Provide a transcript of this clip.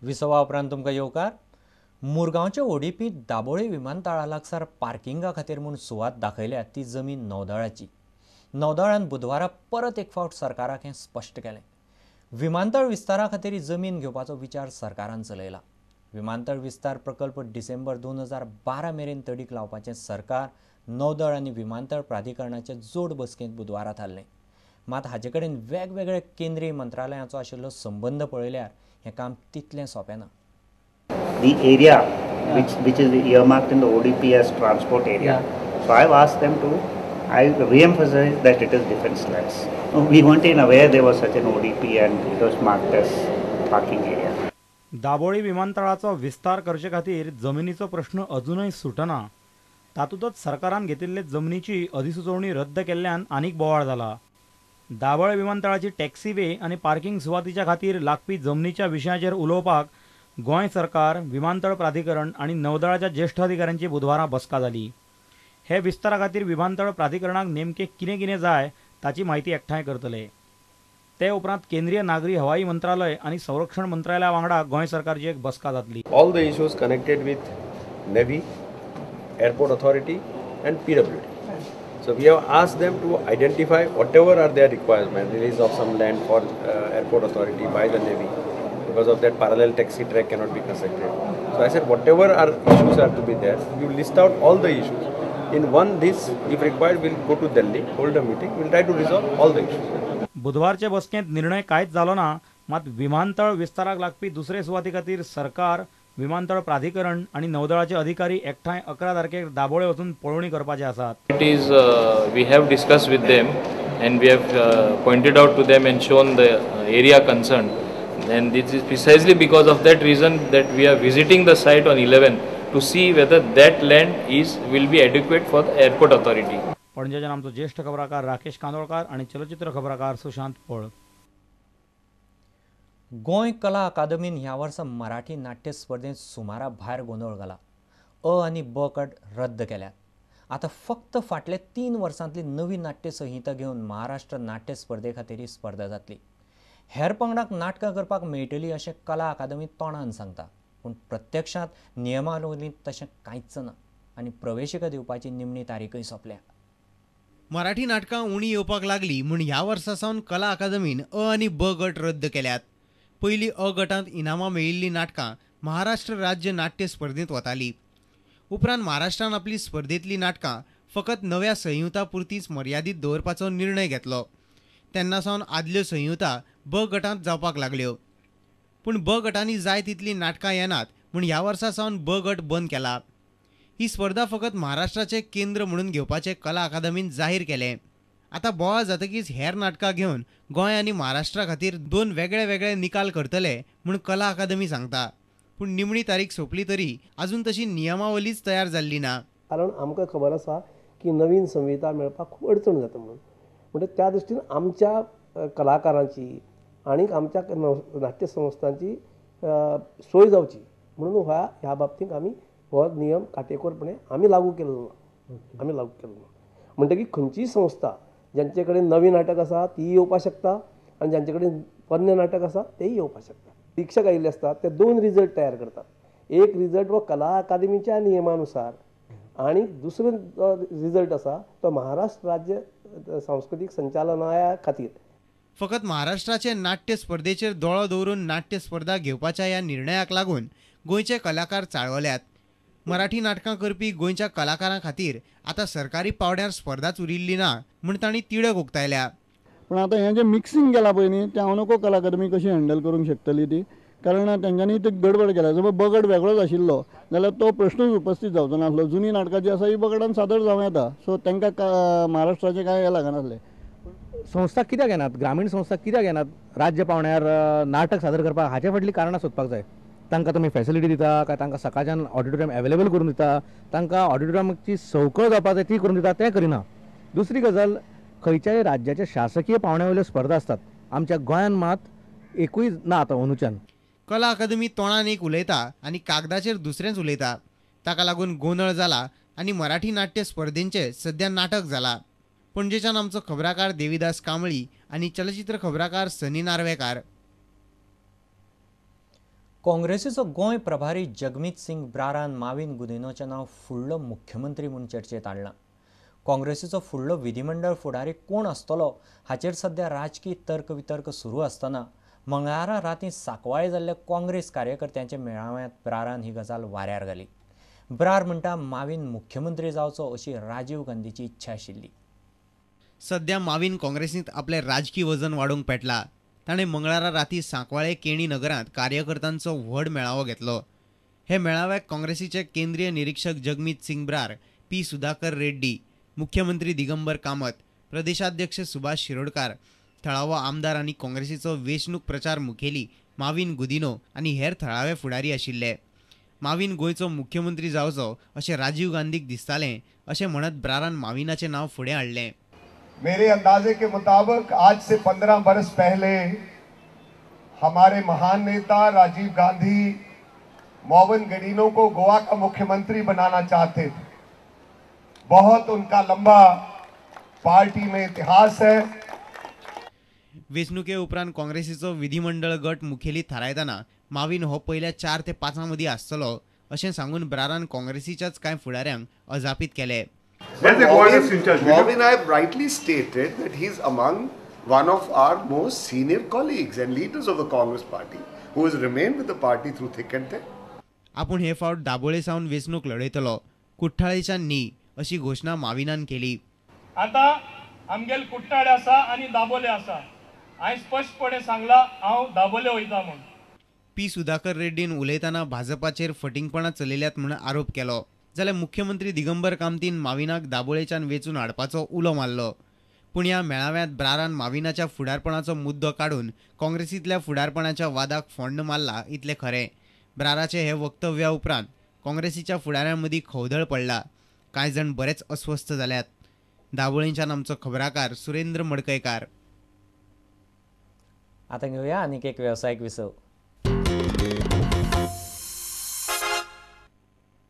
विसवा उपरांत तुमकां येवकार. मुरगांवच्या ओडिपी दाबोळे विमानतळा लागसार पार्किंगा खातीर म्हूण सुवात दाखयल्या ती जमीन नौदळाची. नौदळान बुधवारा परत एक फावट सरकाराक हें स्पश्ट केलें. विमानतळ विस्तारा खातीर ही जमीन घेवपाचो विचार सरकारान चलयला. विमानतळ विस्तार प्रकल्प डिसेंबर 2012 मेरेन तडीक लावपाचें सरकार, नौदळ आनी विमानतळ प्राधिकरणाचे जोड बसकेंत बुधवारा थारलें. मात हाचे कडेन वेगवेगळे केंद्रीय मंत्रालयांचो आशिल्लो संबंद पळयल्यार हें काम तितलें सोंपें ना. The area which is earmarked in the ODP as transport area. So I've asked them to, I re-emphasize that it is defense lands. We weren't even aware there was such an ODP and it was marked as parking area. Dabolim विमानतळाचो विस्तार करचे खातीर जमिनीचो प्रश्न अजूनय सुटना. तातूंतच सरकारान घेतिल्ले जमनीची अधिसुचोवणी रद्द केल्ल्यान आनीक बोवाळ जाला. दाबोळे विमानतळाची टॅक्सी वे आनी पार्किंग सुवातीच्या खातीर लागपी जमनीच्या विशयाचेर उलोवपाक गोंय सरकार, विमानतळ प्राधिकरण आनी नौदळाच्या ज्येश्ठ अधिकाऱ्यांची बुधवारा बसका जाली. हे विस्तारा खातीर विमानतळ प्राधिकरणाक नेमकें कितें जाय ताची म्हायती एकठांय करतले. ते उपरांत केंद्रीय नागरी हवाई मंत्रालय आनी संरक्षण मंत्रालया वांगडा गोंय सरकारची एक बसका जातली. All the issues connected with Navy, Airport Authority and PWD. So we have asked them to identify whatever are their requirements, release of some land for Airport Authority by the Navy. Because of that, parallel taxi track cannot be constructed. So I said whatever our issues are to be there, you list out all the issues. In one this, if required, we'll go to Delhi, hold a meeting, we'll try to resolve all the issues. बुधवारचे बसकेंत निर्णय कांयच जालो ना. मात विमानतळ विस्ताराक लागपी दुसरे सुवाती खातीर सरकार, विमानतळ प्राधिकरण आनी नौदळाचे अधिकारी एकठांय 11 तारखेक दाबोळे वचून पळोवणी करपाचे आसात. It is we have discussed with them and we have pointed out to them and shown the area concerned. And this is precisely because of that reason that we are visiting the site on 11 to see whether that land will be adequate for the airport authority. पणजेच्यान आमचो ज्येष्ठ खबराकार राकेश कांदोळकार आनी चलचित्र खबराकार सुशांत पळ. गोंय कला अकादमीन ह्या वर्सा मराठी नाट्य स्पर्धेंत सुमारा भायर गोंधळ घाला. अ आनी ब गट रद्द केल्यात. आतां फक्त फाटल्या 3 वर्सांतली नवी नाट्य संहिता घेवन महाराष्ट्र नाट्य स्पर्धे खातीर ही स्पर्धा जातली. हेर पंगडाक नाटकां करपाक मेळटली अशें कला अकादमी तोंडान सांगता, पूण प्रत्यक्षांत नियमावलींत तशें कांयच ना आनी प्रवेशिका दिवपाची निमणी तारीखय सोंपल्या. मराठी नाटकां उणी येवपाक लागली म्हूण ह्या वर्सा सावन कला अकादमीन अ आनी ब गट रद्द केल्यात. पयलीं अ गटांत इनामां मेळिल्लीं नाटकां महाराष्ट्र राज्य नाट्य स्पर्धेंत वतालीं. उपरांत महाराष्ट्रान आपली स्पर्धेंतलीं नाटकां फकत नव्या संहिता पुरतीच मर्यादीत दवरपाचो निर्णय घेतलो. तेन्ना सावन आदल्यो संहिता ब गटांत जावपाक लागल्यो. पूण ब गटांनी जाय तितलीं नाटकां येनात म्हूण ह्या वर्सा सावन ब गट बंद केला. ही स्पर्धा फकत महाराष्ट्राचें केंद्र म्हणून घेवपाचें कला अकादमीन जाहीर केलें. आतां बोवाळ जातकीच हेर नाटकां घेवन गोंय आनी महाराष्ट्रा खातीर 2 वेगळे वेगळे निकाल करतले म्हूण कला अकादमी सांगता. पूण निमणी तारीख सोंपली तरी अजून तशी नियमावलीच तयार जाल्ली ना. कारण आमकां खबर आसा की नवीन संहिता मेळपाक खूब अडचण जाता म्हणून. म्हणजे त्या दृश्टीन आमच्या कलाकारांची आनी आमच्या नाट्य संस्थांची सोय जावची म्हणून ह्या बाबतींत आमी हो नियम काटेकोरपणे आमी लागू केलो ना. म्हणटकीर खंयचीय संस्था ज्यांचे कडेन नवी नाटक आसा तीय येवपाक शकता आनी ज्यांचे कडेन पोरणे नाटक आसा तेय येवपाक शकता. शिक्षक आयिल्ले आसतात ते 2 रिजल्ट तयार करतात. एक रिजल्ट हो कला अकादमीच्या नियमानुसार आनी दुसरो रिजल्ट आसा तो महाराष्ट्र राज्य सांस्कृतीक संचालनालया खातीर. फकत महाराष्ट्राचे नाट्य स्पर्धेचेर दोळो दवरून नाट्य स्पर्धा घेवपाच्या ह्या निर्णयाक लागून गोंयचे कलाकार चाळवल्यात. मराठी नाटकां करपी गोंयच्या कलाकारां खातीर आतां सरकारी पावड्यार स्पर्धाच उरिल्ली ना म्हूण तांणी तिडक उक्तायल्या. पूण आतां हें जें मिक्सिंग केलां पळय न्ही तें हांव नकळो कला अकादमी कशी हँडल करूंक शकतली ती. कारण तेंच्यांनी ती गडबड केल्या. जर बगड वेगळोच आशिल्लो जाल्यार तो प्रश्नूच उपस्थित जावचो नासलो. जुनी नाटकां जी आसा ही बगडान सादर जावं येता. सो तांकां महाराष्ट्राचें कांय हें लागनासलें. संस्था कित्याक येनात, ग्रामीण संस्था कित्याक येनात राज्य पावण्यार नाटक सादर करपाक? हाचे फाटलीं कारणां सोदपाक जाय. तांकां तुमी फॅसिलिटी दिता काय तांकां सकाळच्यान ऑडिटोरियम अवेलेबल करून दिता, तांकां ऑडिटोरियमाची संवकळ जावपाक जाय ती करून दिता, तें करिना. दुसरी गजाल, खंयच्याय राज्याचे शासकीय पावण्या वयल्यो स्पर्धा आसतात. आमच्या गोंयांत मात एकूय ना आतां अंदूच्यान. कला अकादमी तोंडान एक उलयता आनी कागदाचेर दुसरेंच उलयता. ताका लागून गोंधळ जाला आनी मराठी नाट्य स्पर्धेंचें सध्या नाटक जाला. पणजेच्यान आमचो खबराकार देविदास कांबळी आनी चलचित्र खबराकार सनी नार्वेकार. काँग्रेसीचो गोंय प्रभारी जगमीत सिंग ब्रारान माविन गुदिनोचें नांव फुडलो मुख्यमंत्री म्हूण चर्चेत हाडलां. काँग्रेसीचो फुडलो विधिमंडळ फुडारी कोण आसतलो हाचेर सध्या राजकीय तर्क वितर्क सुरू आसतना मंगळारा रातीं सांकवाळे जाल्ल्या काँग्रेस कार्यकर्त्यांच्या मेळाव्यांत ब्रारान ही गजाल वाऱ्यार घाली. ब्रार म्हणटा माविन मुख्यमंत्री जावचो अशी राजीव गांधीची इच्छा आशिल्ली. सध्या माविन काँग्रेसींत आपले राजकीय वजन वाडोवंक पेटला. ताणें मंगळारा राती सांकवाळे केणी नगरांत कार्यकर्त्यांचो व्हड मेळावो घेतलो. हे मेळाव्याक काँग्रेसीचे केंद्रीय निरीक्षक जगमीत सिंग ब्रार, पी सुधाकर रेड्डी, मुख्यमंत्री दिगंबर कामत, प्रदेशाध्यक्ष सुभाष शिरोडकार, थळावो आमदार आनी काँग्रेसीचो वेंचणूक प्रचार मुखेली माविन गुदिनो आनी हेर थळावे फुडारी आशिल्ले. माविन गोंयचो मुख्यमंत्री जावचो अशें राजीव गांधीक दिसतालें अशें म्हणत ब्रारान माविनाचें नांव फुडें हाडलें. मेरे अंदाजे के मुताबिक आज से 15 बरस पहले हमारे महान नेता राजीव गांधी माविन गुदिनो को गोवा का मुख्यमंत्री बनाना चाहते थे. बहुत उनका लंबा पार्टी में इतिहास है. वेंचणुके उपरांत काँग्रेसीचो विधिमंडळ गट मुखेली थारायतना माविन हो पयल्या 4 ते 5 मदीं आसतलो अशें सांगून ब्रारान काँग्रेसीच्याच कांय फुडाऱ्यांक अजापीत केले. Marvin, I have rightly stated that he is among one of our most senior colleagues and leaders of the Congress party who has remained with the party through thick and thin. आपूण हे फावट दाबोळे सावन वेंचणूक लढयतलो, कुठ्ठाळेच्यान न्ही अशी घोशणा माविनान केली. आता आमगेल कुट्टाळे आसा आनी दाबोले आसा. हांवें स्पश्टपणे सांगला हांव दाबोले वयता म्हूण. पी सुधाकर रेड्डीन उलयतना भाजपाचेर फटिंगपणां चलयल्यात म्हूण आरोप केलो. जाल्यार मुख्यमंत्री दिगंबर कामतीन माविनाक दाबोळेच्यान वेंचून हाडपाचो उलो मारलो. पूण ह्या मेळाव्यांत ब्रारान माविनाच्या फुडारपणाचो मुद्दो काडून काँग्रेसींतल्या फुडारपणाच्या वादाक फोंड मारला इतलें खरें. ब्राराचे हे वक्तव्या उपरांत काँग्रेसीच्या फुडाऱ्यां मदीं खवदळ पडला. कांय जाण बरेच अस्वस्थ जाल्यात. दाबोळेच्यान आमचो खबराकार सुरेंद्र मडकयकार. आतां घेवया आनीक एक वेवसायीक विसव.